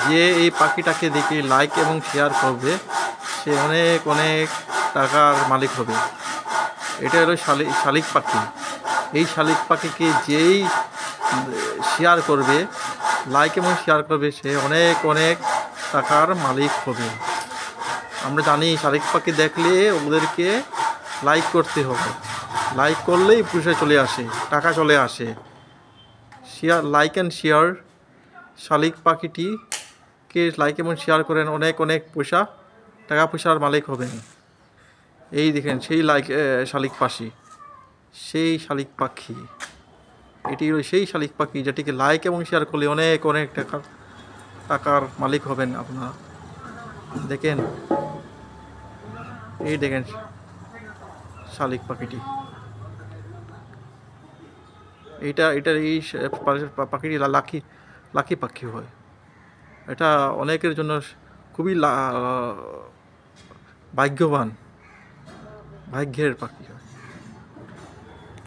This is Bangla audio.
যে এই পাখিটাকে দেখে লাইক এবং শেয়ার করবে সে অনেক অনেক টাকার মালিক হবে। এটা হলো শালিক পাখি। এই শালিক পাখিকে যেই শেয়ার করবে, লাইক এবং শেয়ার করবে, সে অনেক অনেক টাকার মালিক হবে। আমরা জানি শালিক পাখি দেখলে ওদেরকে লাইক করতে হবে, লাইক করলেই পয়সা চলে আসে, টাকা চলে আসে। Share, like and share. শালিক পাখিটিকে লাইক এবং শেয়ার করেন, অনেক অনেক টাকা পয়সার মালিক হবেন। এই দেখেন সেই শালিক পাখি, সেই শালিক পাখি, এটি হলো সেই শালিক পাখি যেটিকে লাইক এবং শেয়ার করলে অনেক অনেক টাকার মালিক হবেন আপনারা। দেখেন, এই দেখেন শালিক পাখিটি, এটার এই পাখিটি লাকি পাখি হয়। এটা অনেকের জন্য খুবই ভাগ্যবান, ভাগ্যের পাখি হয়।